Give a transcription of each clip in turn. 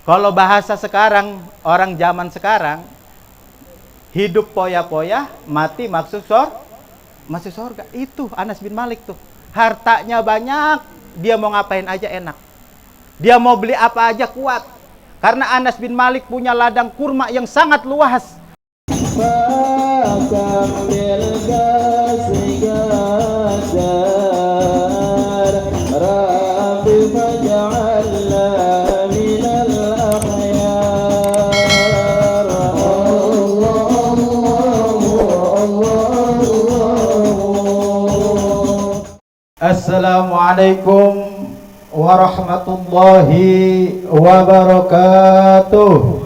Kalau bahasa sekarang, orang zaman sekarang, hidup poya-poya, mati masuk surga. Itu Anas bin Malik tuh. Hartanya banyak, dia mau ngapain aja enak. Dia mau beli apa aja kuat. Karena Anas bin Malik punya ladang kurma yang sangat luas. Assalamualaikum warahmatullahi wabarakatuh.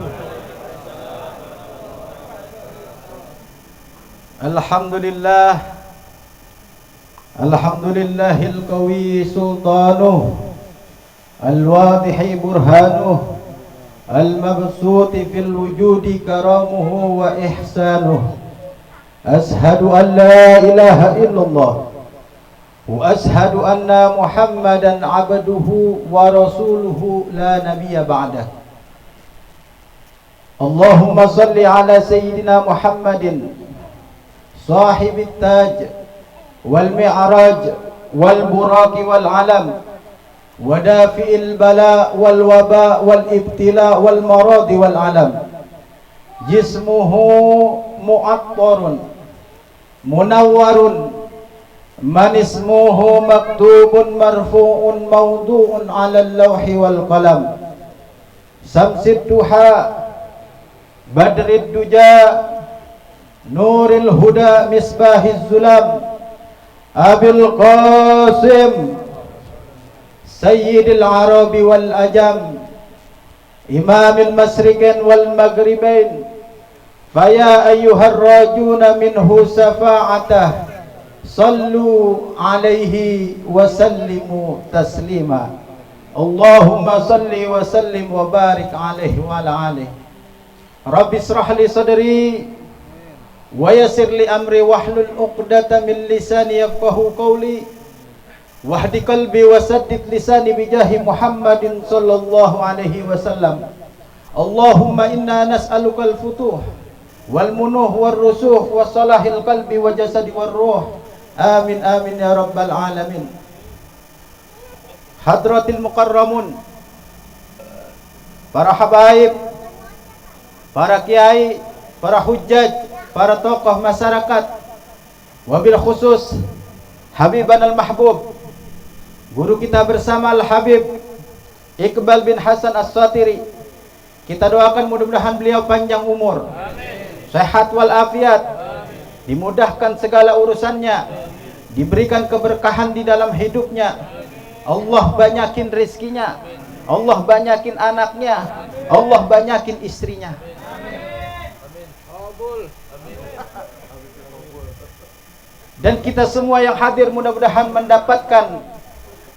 Alhamdulillahil qawi sultanuh, al-wadihi burhanuh, al-mabsuti fil wujudi karamuhu wa ihsanuh. Ashhadu an la ilaha illallah wa ashhadu anna Muhammadan abduhu wa rasuluhu la nabiyya ba'dah. Allahumma salli ala sayyidina Muhammadin sahibit taj wal mi'raj wal buraq wal alam wa dafi'il bala wal waba wal ibtila wal marad wal alam. Jismuhu mu'attarun munawwarun man ismuhu maktubun marfu'un mawdu'un 'ala al-lawhi wal qalam. Samsid duha badrid duja nuril huda misbahiz zulam. Abil qasim sayyidil arabi wal ajam imamil masriqain wal maghribain. Faya ayyuhar rajuna minhu safa'atah sallu alaihi wa sallimu taslima. Allahumma salli wa sallim wa barik alaihi wa ala alihi. Rabbi israh li sadri wa yassir li amri wahlul 'uqdatam min lisani yafqahu qawli wahdi qalbi wa saddid lisani bijahi Muhammadin sallallahu alaihi wasallam. Allahumma inna nas'aluka al-futuh wal munuh war rusuh wa salahil qalbi wa jasadi war ruh. Amin amin ya rabbal alamin. Hadratil mukarramun, para habaib, para kiai, para hujjaj, para tokoh masyarakat, wabil khusus Habiban al-Mahbub, guru kita bersama Al-Habib Iqbal bin Hasan As-Satiri. Kita doakan mudah-mudahan beliau panjang umur, sehat walafiat, dimudahkan segala urusannya, diberikan keberkahan di dalam hidupnya. Allah banyakin rezekinya, Allah banyakin anaknya, Allah banyakin istrinya. Dan kita semua yang hadir mudah-mudahan mendapatkan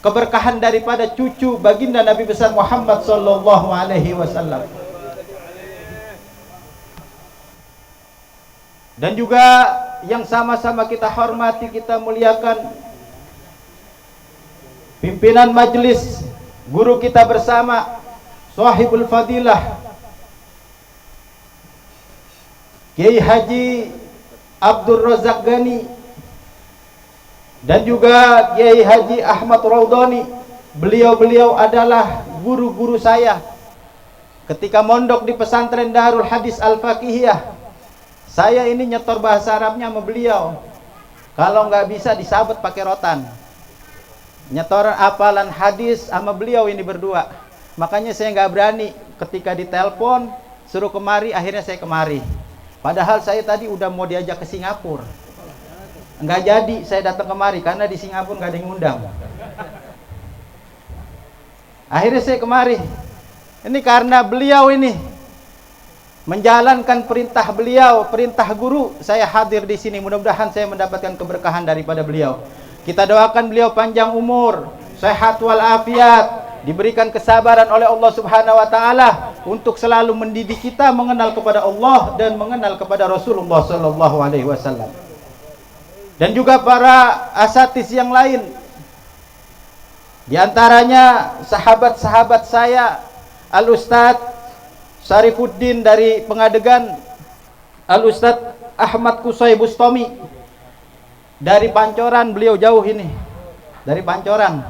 keberkahan daripada cucu baginda Nabi besar Muhammad sallallahu alaihi wasallam. Dan juga yang sama-sama kita hormati, kita muliakan pimpinan majelis, guru kita bersama, sahibul fadilah Kiai Haji Abdul Razak Ghani, dan juga Kiai Haji Ahmad Raudhani. Beliau-beliau adalah guru-guru saya ketika mondok di pesantren Darul Hadis Al-Faqihiyah. Saya ini nyetor bahasa Arabnya sama beliau. Kalau nggak bisa disabet pakai rotan. Nyetor hafalan hadis sama beliau ini berdua. Makanya saya nggak berani ketika ditelepon suruh kemari, akhirnya saya kemari. Padahal saya tadi udah mau diajak ke Singapura. Nggak jadi saya datang kemari karena di Singapura nggak ada yang ngundang. Akhirnya saya kemari. Ini karena beliau ini menjalankan perintah beliau, perintah guru, saya hadir di sini. Mudah-mudahan saya mendapatkan keberkahan daripada beliau. Kita doakan beliau panjang umur, sehat walafiat, diberikan kesabaran oleh Allah Subhanahu wa taala untuk selalu mendidik kita mengenal kepada Allah dan mengenal kepada Rasulullah sallallahu alaihi wasallam. Dan juga para asatis yang lain. Di antaranya sahabat-sahabat saya, Al-Ustadz Syarifuddin dari Pengadegan, Al-Ustadz Ahmad Kusai Bustami dari Pancoran, beliau jauh ini dari Pancoran,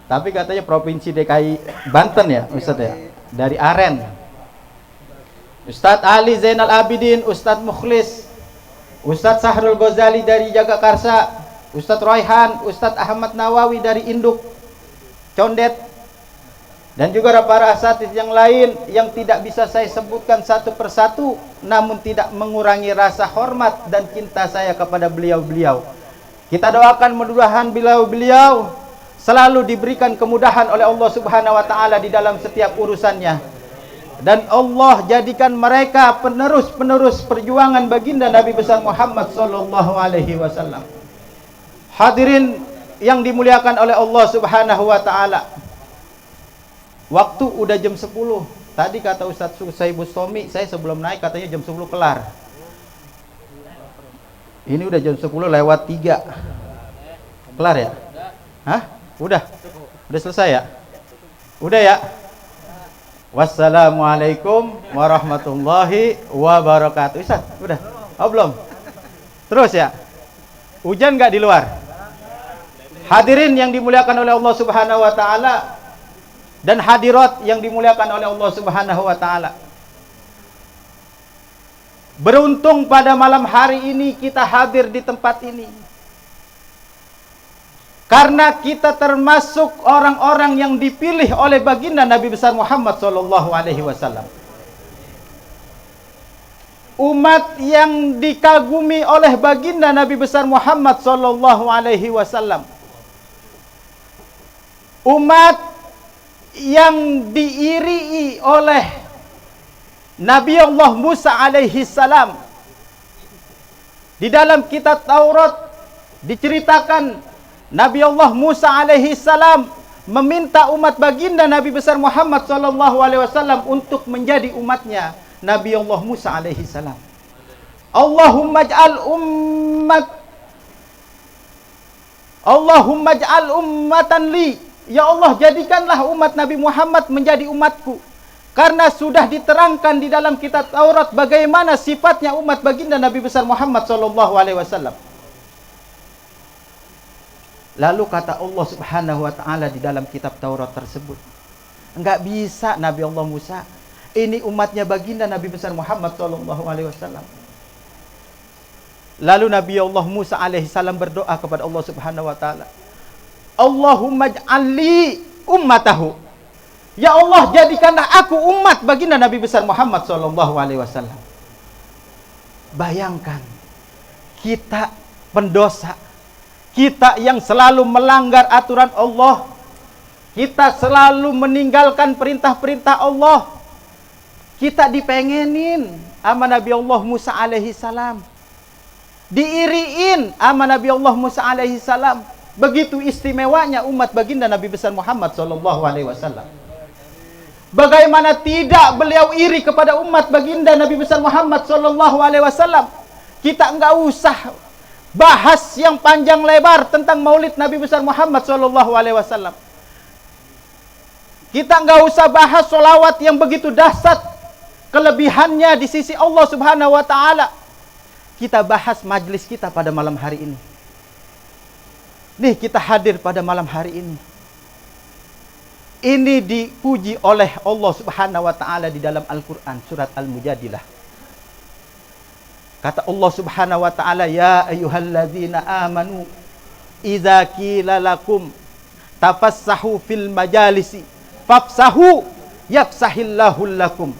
tapi katanya provinsi DKI Banten ya Ustadz ya, dari Aren. Ustadz Ali Zainal Abidin, Ustadz Mukhlis, Ustadz Sahrul Ghazali dari Jagakarsa, Ustadz Royhan, Ustadz Ahmad Nawawi dari Induk Condet, dan juga para asatidz yang lain yang tidak bisa saya sebutkan satu persatu, namun tidak mengurangi rasa hormat dan cinta saya kepada beliau-beliau. Kita doakan mudah-mudahan beliau-beliau selalu diberikan kemudahan oleh Allah Subhanahu wa taala di dalam setiap urusannya, dan Allah jadikan mereka penerus-penerus perjuangan baginda Nabi besar Muhammad sallallahu alaihi wasallam. Hadirin yang dimuliakan oleh Allah Subhanahu wa taala, waktu udah jam 10. Tadi kata Ustadz Kusai Bustami, saya sebelum naik katanya jam 10 kelar. Ini udah jam 10 lewat 3. Kelar ya? Hah? Udah selesai ya? Udah ya? Wassalamualaikum warahmatullahi wabarakatuh. Ustaz, udah? Oh belum? Terus ya? Hujan nggak di luar? Hadirin yang dimuliakan oleh Allah Subhanahu wa taala dan hadirat yang dimuliakan oleh Allah Subhanahu wa taala. Beruntung pada malam hari ini kita hadir di tempat ini, karena kita termasuk orang-orang yang dipilih oleh baginda Nabi besar Muhammad sallallahu alaihi wasallam. Umat yang dikagumi oleh baginda Nabi besar Muhammad sallallahu alaihi wasallam. Umat yang diiringi oleh Nabi Allah Musa alaihi salam. Di dalam kitab Taurat diceritakan Nabi Allah Musa alaihi salam meminta umat baginda Nabi besar Muhammad sallallahu alaihi wasallam untuk menjadi umatnya Nabi Allah Musa alaihi salam. Allahumma ij'al ummatan li. Ya Allah, jadikanlah umat Nabi Muhammad menjadi umatku. Karena sudah diterangkan di dalam kitab Taurat bagaimana sifatnya umat baginda Nabi besar Muhammad sallallahu alaihi wasallam. Lalu kata Allah Subhanahu wa taala di dalam kitab Taurat tersebut, enggak bisa Nabi Allah Musa, ini umatnya baginda Nabi besar Muhammad sallallahu alaihi wasallam. Lalu Nabi Allah Musa alaihi salam berdoa kepada Allah Subhanahu wa taala, Allahumma ij'alli ummatahu. Ya Allah, jadikanlah aku umat baginda Nabi besar Muhammad sallallahu alaihi wasallam. Bayangkan, kita pendosa, kita yang selalu melanggar aturan Allah, kita selalu meninggalkan perintah-perintah Allah, kita dipengenin sama Nabi Allah Musa alaihi salam, diiriin sama Nabi Allah Musa alaihi salam. Begitu istimewanya umat baginda Nabi besar Muhammad sallallahu alaihi wasallam. Bagaimana tidak beliau iri kepada umat baginda Nabi besar Muhammad sallallahu alaihi wasallam. Kita enggak usah bahas yang panjang lebar tentang maulid Nabi besar Muhammad sallallahu alaihi wasallam. Kita enggak usah bahas sholawat yang begitu dahsyat kelebihannya di sisi Allah Subhanahu wa taala. Kita bahas majlis kita pada malam hari ini. Nih, kita hadir pada malam hari ini. Ini dipuji oleh Allah Subhanahu wa taala di dalam Al-Qur'an surat Al-Mujadilah. Kata Allah Subhanahu wa taala, ya ayyuhalladzina amanu idza qila lakum tafassahu fil majalisi fafsahu yafsahillahu lakum.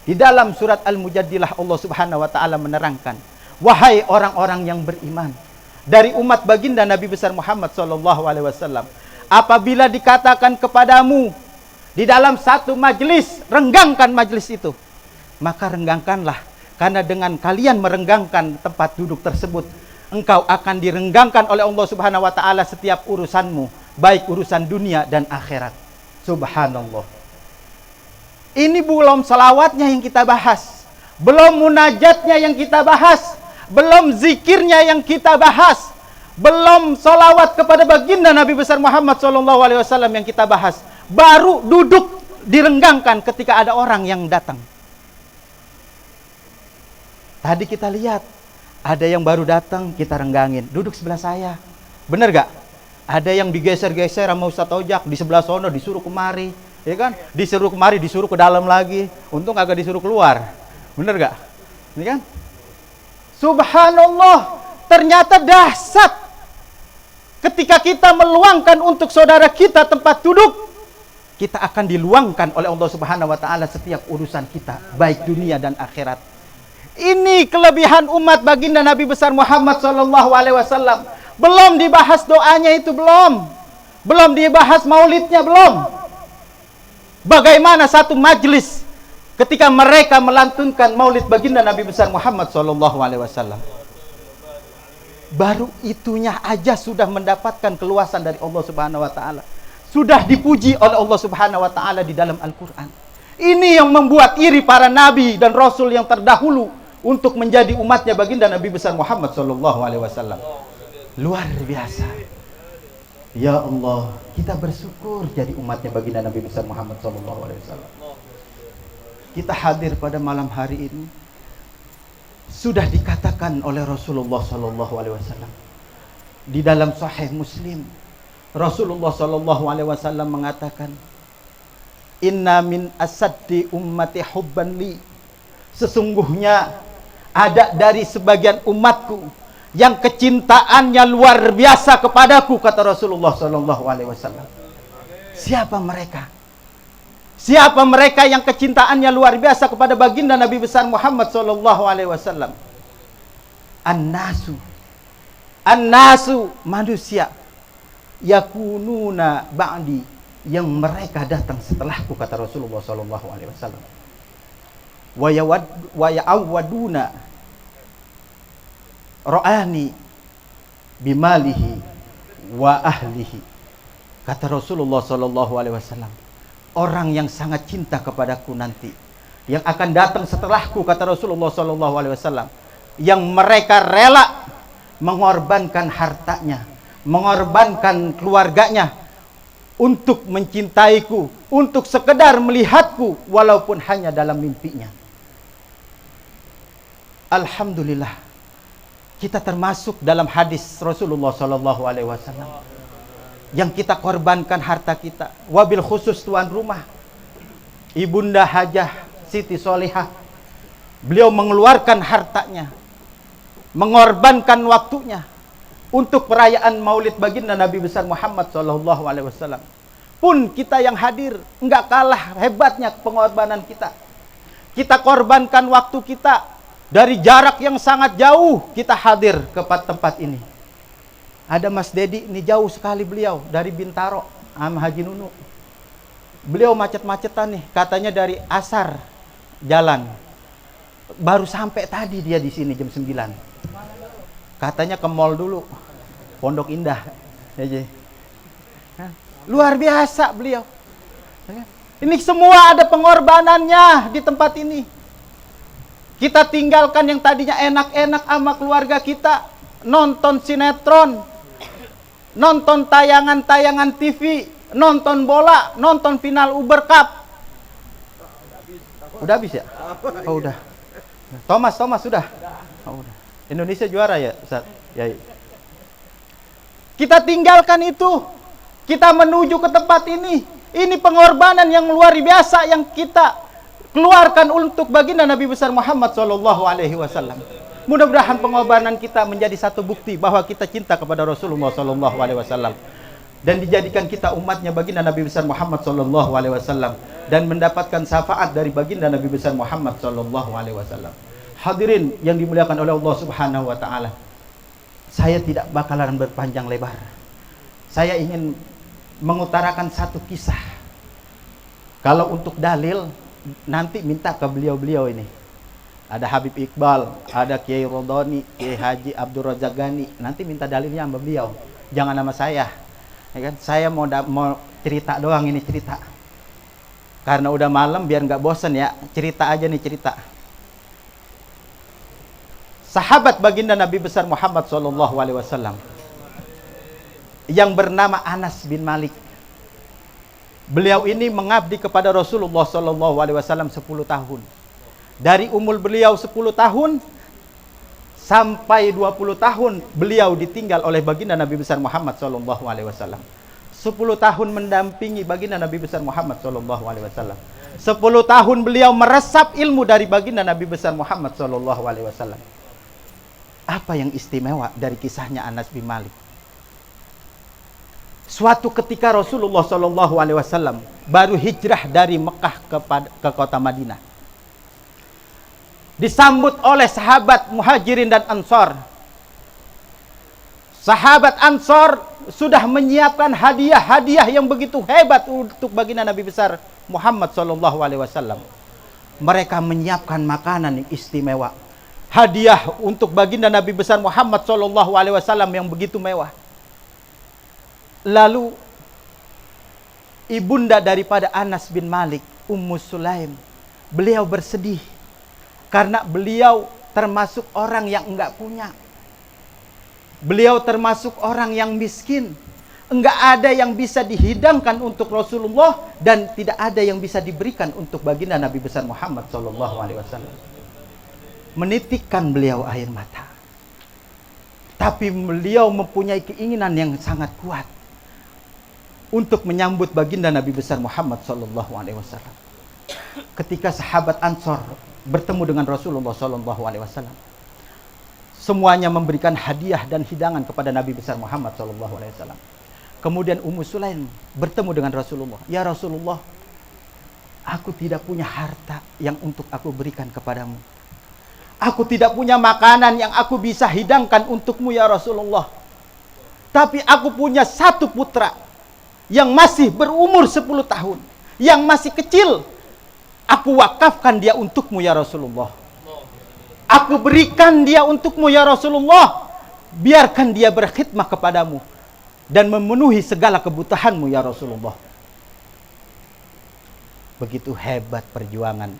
Di dalam surat Al-Mujadilah Allah Subhanahu wa taala menerangkan, wahai orang-orang yang beriman dari umat baginda Nabi besar Muhammad sallallahu alaihi wasallam, apabila dikatakan kepadamu di dalam satu majlis, renggangkan majlis itu, maka renggangkanlah, karena dengan kalian merenggangkan tempat duduk tersebut, engkau akan direnggangkan oleh Allah Subhanahu wa taala setiap urusanmu, baik urusan dunia dan akhirat. Subhanallah. Ini belum salawatnya yang kita bahas, belum munajatnya yang kita bahas, belum zikirnya yang kita bahas, belum salawat kepada baginda Nabi besar Muhammad sallallahu alaihi wasallam yang kita bahas, baru duduk direnggangkan ketika ada orang yang datang. Tadi kita lihat ada yang baru datang, kita renggangin, duduk sebelah saya. Bener gak? Ada yang digeser-geser sama Ustadz Ojak, di sebelah sono disuruh kemari, ya kan? Disuruh kemari, disuruh ke dalam lagi. Untung agak disuruh keluar. Bener gak? Ini kan? Subhanallah, ternyata dahsyat ketika kita meluangkan untuk saudara kita tempat duduk, kita akan diluangkan oleh Allah Subhanahu wa taala setiap urusan kita, baik dunia dan akhirat. Ini kelebihan umat baginda Nabi besar Muhammad sallallahu alaihi wasallam. Belum dibahas doanya itu, belum dibahas maulidnya, belum. Bagaimana satu majlis ketika mereka melantunkan maulid baginda Nabi besar Muhammad sallallahu alaihi wasallam. Baru itunya aja sudah mendapatkan keluasan dari Allah Subhanahu wa taala. Sudah dipuji oleh Allah Subhanahu wa taala di dalam Al-Qur'an. Ini yang membuat iri para nabi dan rasul yang terdahulu untuk menjadi umatnya baginda Nabi besar Muhammad sallallahu alaihi wasallam. Luar biasa. Ya Allah, kita bersyukur jadi umatnya baginda Nabi besar Muhammad sallallahu alaihi wasallam. Kita hadir pada malam hari ini sudah dikatakan oleh Rasulullah sallallahu alaihi wasallam di dalam Sahih Muslim. Rasulullah sallallahu alaihi wasallam mengatakan, "Inna min asaddi ummati hubban li." Sesungguhnya ada dari sebagian umatku yang kecintaannya luar biasa kepadaku, kata Rasulullah sallallahu alaihi wasallam. Siapa mereka? Siapa mereka yang kecintaannya luar biasa kepada baginda Nabi besar Muhammad sallallahu alaihi wasallam? An-nasu manusia, yakununa ba'di, yang mereka datang setelahku, kata Rasulullah sallallahu alaihi wasallam. Wa ya'awwaduna ra'ani bimalihi wa ahlihi, kata Rasulullah sallallahu alaihi wasallam. Orang yang sangat cinta kepadaku nanti, yang akan datang setelahku, kata Rasulullah sallallahu alaihi wasallam, yang mereka rela mengorbankan hartanya, mengorbankan keluarganya untuk mencintaiku, untuk sekedar melihatku walaupun hanya dalam mimpinya. Alhamdulillah, kita termasuk dalam hadis Rasulullah sallallahu alaihi wasallam yang kita korbankan harta kita. Wabil khusus tuan rumah Ibunda Hajah Siti Solihah, beliau mengeluarkan hartanya, mengorbankan waktunya untuk perayaan maulid baginda Nabi besar Muhammad sallallahu alaihi wasallam. Pun kita yang hadir enggak kalah hebatnya pengorbanan kita. Kita korbankan waktu kita, dari jarak yang sangat jauh kita hadir ke tempat ini. Ada Mas Dedi, ini jauh sekali beliau dari Bintaro sama Haji Nunu. Beliau macet-macetan nih, katanya dari asar jalan. Baru sampai tadi dia di sini jam 9. Katanya ke mall dulu, Pondok Indah. Luar biasa beliau. Ini semua ada pengorbanannya di tempat ini. Kita tinggalkan yang tadinya enak-enak sama keluarga kita, nonton sinetron, nonton tayangan-tayangan TV, nonton bola, nonton final Uber Cup. Udah habis ya? Oh udah. Thomas sudah. Oh, udah. Indonesia juara ya, Ustaz? Ya. Kita tinggalkan itu. Kita menuju ke tempat ini. Ini pengorbanan yang luar biasa yang kita keluarkan untuk baginda Nabi besar Muhammad sallallahu alaihi wasallam. Mudah-mudahan pengorbanan kita menjadi satu bukti bahwa kita cinta kepada Rasulullah sallallahu alaihi wasallam dan dijadikan kita umatnya baginda Nabi besar Muhammad sallallahu alaihi wasallam dan mendapatkan syafaat dari baginda Nabi besar Muhammad sallallahu alaihi wasallam. Hadirin yang dimuliakan oleh Allah Subhanahu wa taala. Saya tidak bakalan berpanjang lebar. Saya ingin mengutarakan satu kisah. Kalau untuk dalil nanti minta ke beliau-beliau ini. Ada Habib Iqbal, ada Kiai Rodoni, Kiai Haji Abdul Razak Ghani. Nanti minta dalilnya sama beliau. Jangan sama saya. Ya kan? Saya mau cerita doang ini, cerita. Karena udah malam biar nggak bosan ya, cerita aja nih cerita. Sahabat baginda Nabi besar Muhammad SAW yang bernama Anas bin Malik. Beliau ini mengabdi kepada Rasulullah Sallallahu Alaihi Wasallam 10 tahun. Dari umur beliau 10 tahun sampai 20 tahun beliau ditinggal oleh baginda Nabi besar Muhammad Sallallahu Alaihi Wasallam. 10 tahun mendampingi baginda Nabi besar Muhammad Sallallahu Alaihi Wasallam. 10 tahun beliau meresap ilmu dari baginda Nabi besar Muhammad Sallallahu Alaihi Wasallam. Apa yang istimewa dari kisahnya Anas bin Malik? Suatu ketika Rasulullah Shallallahu Alaihi Wasallam baru hijrah dari Mekah ke kota Madinah, disambut oleh sahabat Muhajirin dan Ansor. Sahabat Ansor sudah menyiapkan hadiah-hadiah yang begitu hebat untuk baginda Nabi besar Muhammad Shallallahu Alaihi Wasallam. Mereka menyiapkan makanan yang istimewa, hadiah untuk baginda Nabi besar Muhammad Shallallahu Alaihi Wasallam yang begitu mewah. Lalu ibunda daripada Anas bin Malik, Ummu Sulaim, beliau bersedih karena beliau termasuk orang yang enggak punya. Beliau termasuk orang yang miskin. Enggak ada yang bisa dihidangkan untuk Rasulullah dan tidak ada yang bisa diberikan untuk baginda Nabi besar Muhammad sallallahu alaihi wasallam. Menitikkan beliau air mata. Tapi beliau mempunyai keinginan yang sangat kuat untuk menyambut baginda Nabi besar Muhammad sallallahu alaihi wasallam. Ketika sahabat Ansor bertemu dengan Rasulullah sallallahu alaihi wasallam, semuanya memberikan hadiah dan hidangan kepada Nabi besar Muhammad sallallahu alaihi wasallam. Kemudian Ummu Sulaim bertemu dengan Rasulullah. Ya Rasulullah, aku tidak punya harta yang untuk aku berikan kepadamu. Aku tidak punya makanan yang aku bisa hidangkan untukmu ya Rasulullah. Tapi aku punya satu putra yang masih berumur 10 tahun, yang masih kecil. Aku wakafkan dia untukmu ya Rasulullah. Aku berikan dia untukmu ya Rasulullah. Biarkan dia berkhidmah kepadamu dan memenuhi segala kebutuhanmu ya Rasulullah. Begitu hebat perjuangan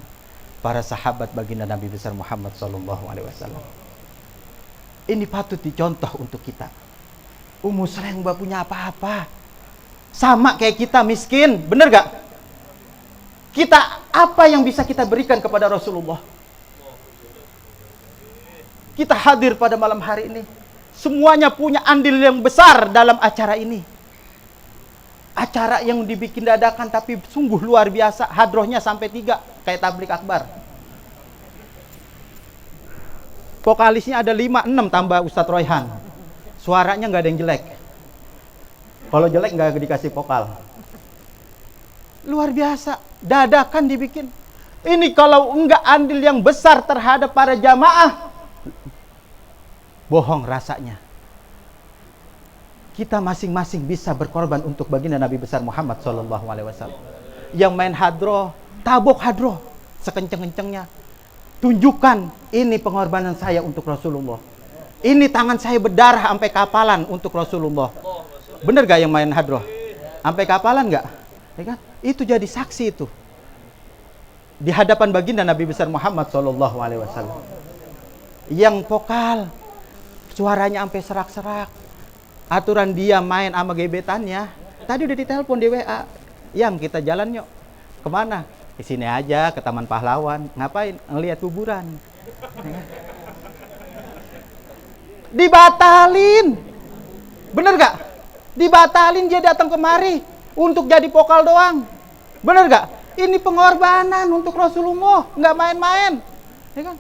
para sahabat baginda Nabi besar Muhammad sallallahu alaihi wasallam. Ini patut dicontoh untuk kita. Ummu Sulaim enggak punya apa-apa. Sama kayak kita miskin, bener gak? Kita, apa yang bisa kita berikan kepada Rasulullah? Kita hadir pada malam hari ini, semuanya punya andil yang besar dalam acara ini. Acara yang dibikin dadakan tapi sungguh luar biasa. Hadrohnya sampai 3, kayak tablik akbar. Vokalisnya ada 5, 6 tambah Ustadz Royhan. Suaranya gak ada yang jelek. Kalau jelek nggak dikasih vokal. Luar biasa, dadakan dibikin. Ini kalau enggak andil yang besar terhadap para jamaah, bohong rasanya. Kita masing-masing bisa berkorban untuk baginda Nabi besar Muhammad sallallahu alaihi wasallam. Yang main hadroh, tabok hadroh sekenceng-kencengnya. Tunjukkan ini pengorbanan saya untuk Rasulullah. Ini tangan saya berdarah sampai kapalan untuk Rasulullah. Bener gak yang main hadroh? Sampai kapalan gak? Ya kan? Itu jadi saksi itu di hadapan baginda Nabi besar Muhammad sallallahu alaihi wasallam. Yang vokal suaranya sampai serak-serak. Aturan dia main sama gebetannya. Tadi udah ditelepon di WA. Yang kita jalan yuk. Kemana? Di sini aja ke Taman Pahlawan. Ngapain? Ngelihat kuburan. Ya. Dibatalin. Bener gak? Dibatalin, dia datang kemari untuk jadi vokal doang. Bener gak? Ini pengorbanan untuk Rasulullah, nggak main-main, ya kan?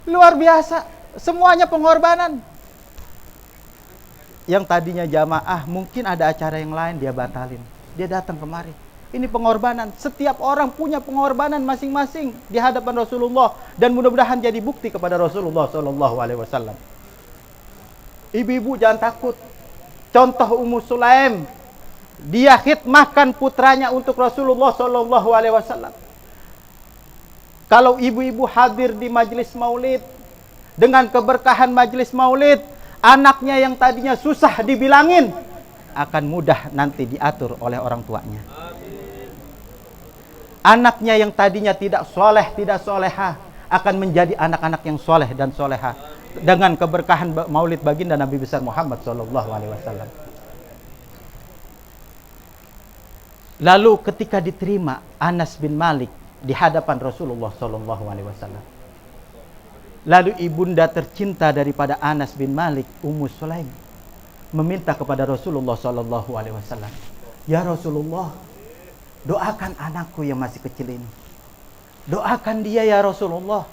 Luar biasa, semuanya pengorbanan. Yang tadinya jamaah, mungkin ada acara yang lain, dia batalin. Dia datang kemari. Ini pengorbanan. Setiap orang punya pengorbanan masing-masing di hadapan Rasulullah, dan mudah-mudahan jadi bukti kepada Rasulullah sallallahu alaihi wasallam. Ibu-ibu jangan takut. Contoh Ummu Sulaim, dia khidmahkan putranya untuk Rasulullah sallallahu alaihi wasallam. Kalau ibu-ibu hadir di majelis maulid, dengan keberkahan majelis maulid, anaknya yang tadinya susah dibilangin akan mudah nanti diatur oleh orang tuanya. Anaknya yang tadinya tidak soleh, tidak solehah, akan menjadi anak-anak yang soleh dan soleha dengan keberkahan maulid baginda Nabi besar Muhammad sallallahu alaihi wasallam. Lalu ketika diterima Anas bin Malik di hadapan Rasulullah sallallahu alaihi wasallam, lalu ibunda tercinta daripada Anas bin Malik, Ummu Sulaim, meminta kepada Rasulullah sallallahu alaihi wasallam, "Ya Rasulullah, doakan anakku yang masih kecil ini. Doakan dia ya Rasulullah."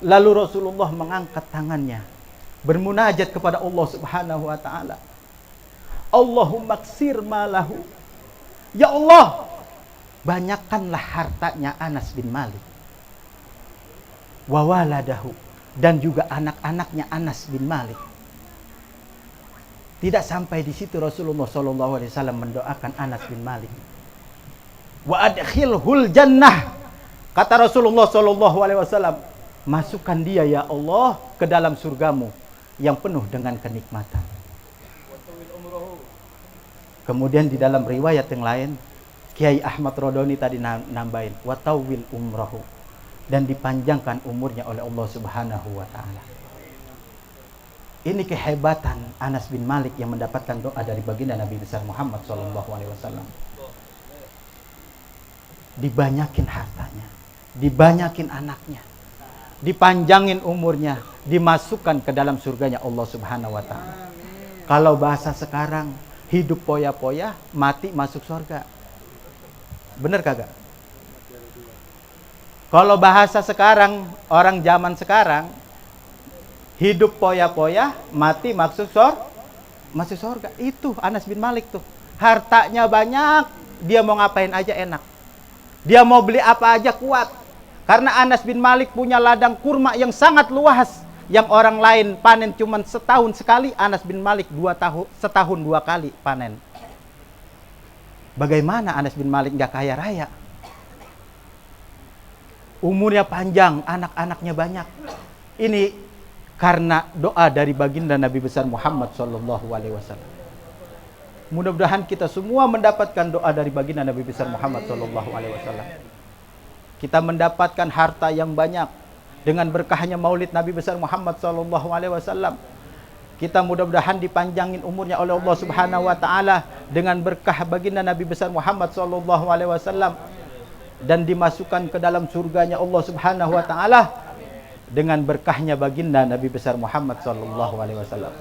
Lalu Rasulullah mengangkat tangannya, bermunajat kepada Allah Subhanahu wa taala. "Allahumma ksir malahu." Ya Allah, banyakkanlah hartanya Anas bin Malik. Wa waladahu, dan juga anak-anaknya Anas bin Malik. Tidak sampai di situ Rasulullah sallallahu alaihi wasallam mendoakan Anas bin Malik. Wa adkhilhul jannah. Kata Rasulullah sallallahu alaihi wasallam, masukkan dia ya Allah ke dalam surgamu yang penuh dengan kenikmatan. Kemudian di dalam riwayat yang lain, Kiai Ahmad Rodoni tadi nambahin, wa tawwil umrahu, dan dipanjangkan umurnya oleh Allah Subhanahu wa taala. Ini kehebatan Anas bin Malik yang mendapatkan doa dari baginda Nabi besar Muhammad sallallahu alaihi wasallam. Dibanyakin hartanya, dibanyakin anaknya, dipanjangin umurnya, dimasukkan ke dalam surganya Allah Subhanahu wa taala. Kalau bahasa sekarang, hidup poya-poya, mati masuk surga. Bener kagak? Kalau bahasa sekarang, orang zaman sekarang, hidup poya-poya, mati masuk surga. Itu Anas bin Malik tuh. Hartanya banyak, dia mau ngapain aja enak. Dia mau beli apa aja kuat. Karena Anas bin Malik punya ladang kurma yang sangat luas. Yang orang lain panen cuma setahun sekali, Anas bin Malik setahun 2 kali panen. Bagaimana Anas bin Malik gak kaya raya? Umurnya panjang, anak-anaknya banyak. Ini karena doa dari baginda Nabi besar Muhammad sallallahu alaihi wasallam. Mudah-mudahan kita semua mendapatkan doa dari baginda Nabi besar Muhammad sallallahu alaihi wasallam. Kita mendapatkan harta yang banyak dengan berkahnya maulid Nabi besar Muhammad sallallahu alaihi wasallam. Kita mudah-mudahan dipanjangin umurnya oleh Allah Subhanahu wa taala dengan berkah baginda Nabi besar Muhammad sallallahu alaihi wasallam, dan dimasukkan ke dalam surganya Allah Subhanahu wa taala dengan berkahnya baginda Nabi besar Muhammad sallallahu alaihi wasallam.